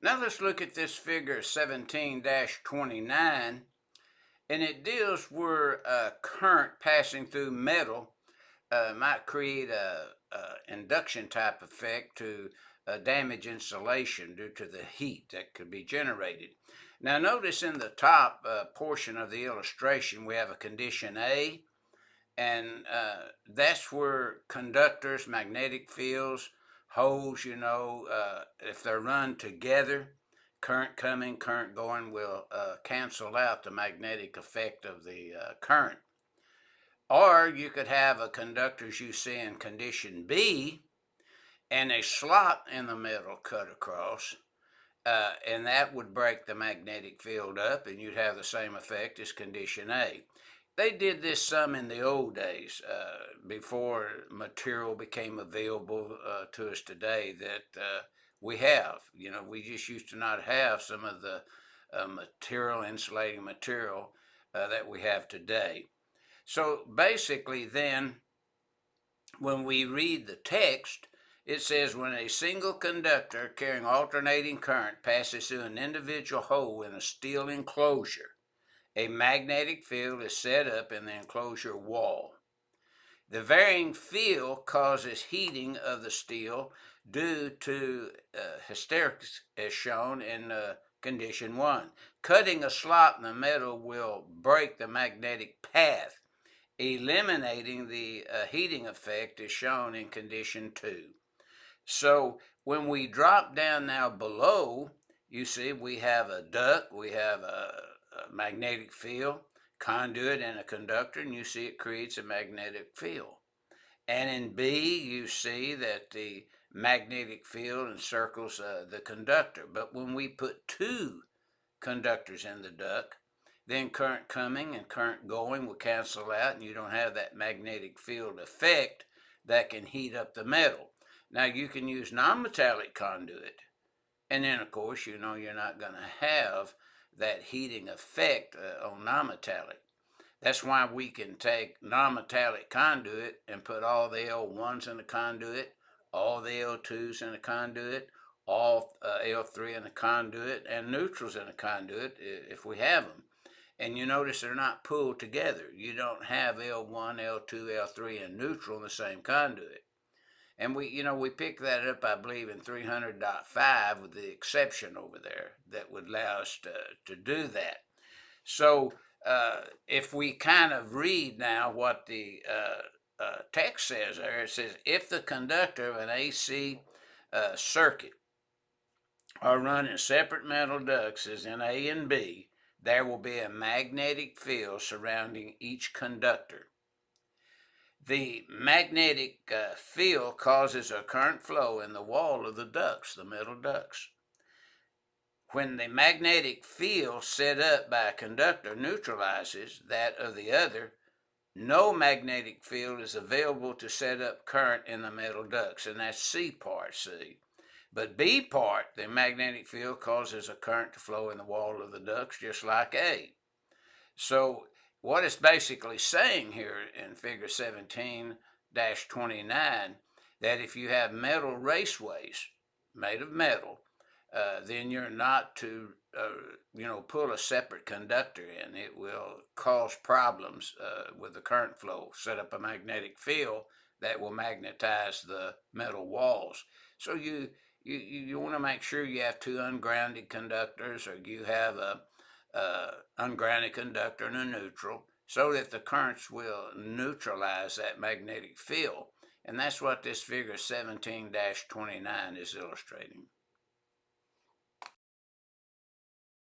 Now let's look at this figure 17-29, and it deals where current passing through metal might create a induction type effect to damage insulation due to the heat that could be generated. Now notice in the top portion of the illustration we have a condition A, and that's where conductors, magnetic fields, holes, if they're run together, current coming, current going will cancel out the magnetic effect of the current. Or you could have a conductor, as you see in condition B, and a slot in the middle cut across, and that would break the magnetic field up, and you'd have the same effect as condition A. They did this some in the old days, before material became available to us today that we have. We just used to not have some of the insulating material that we have today. So basically then, when we read the text, it says when a single conductor carrying alternating current passes through an individual hole in a steel enclosure, a magnetic field is set up in the enclosure wall. The varying field causes heating of the steel due to hysterics as shown in condition 1. Cutting a slot in the metal will break the magnetic path, eliminating the heating effect as shown in condition 2. So when we drop down now below, you see we have a duct, we have a magnetic field, conduit, and a conductor, and you see it creates a magnetic field. And in B, you see that the magnetic field encircles the conductor. But when we put two conductors in the duct, then current coming and current going will cancel out, and you don't have that magnetic field effect that can heat up the metal. Now you can use non-metallic conduit, and then of course you're not going to have that heating effect on non-metallic. That's why we can take non-metallic conduit and put all the L1s in the conduit, all the L2s in the conduit, all L3 in the conduit, and neutrals in the conduit if we have them. And you notice they're not pulled together. You don't have L1, L2, L3, and neutral in the same conduit. And we picked that up, I believe, in 300.5 with the exception over there that would allow us to do that. So if we kind of read now what the text says there, it says, if the conductor of an AC circuit are run in separate metal ducts as in A and B, there will be a magnetic field surrounding each conductor. The magnetic field causes a current flow in the wall of the ducts, the metal ducts. When the magnetic field set up by a conductor neutralizes that of the other, no magnetic field is available to set up current in the metal ducts, and that's C part, see. But B part, the magnetic field causes a current to flow in the wall of the ducts just like A. So what it's basically saying here in figure 17-29, that if you have metal raceways made of metal, then you're not to pull a separate conductor in. It will cause problems with the current flow, set up a magnetic field that will magnetize the metal walls. So you want to make sure you have two ungrounded conductors, or you have a ungrounded conductor and a neutral, so that the currents will neutralize that magnetic field. And that's what this figure 17-29 is illustrating.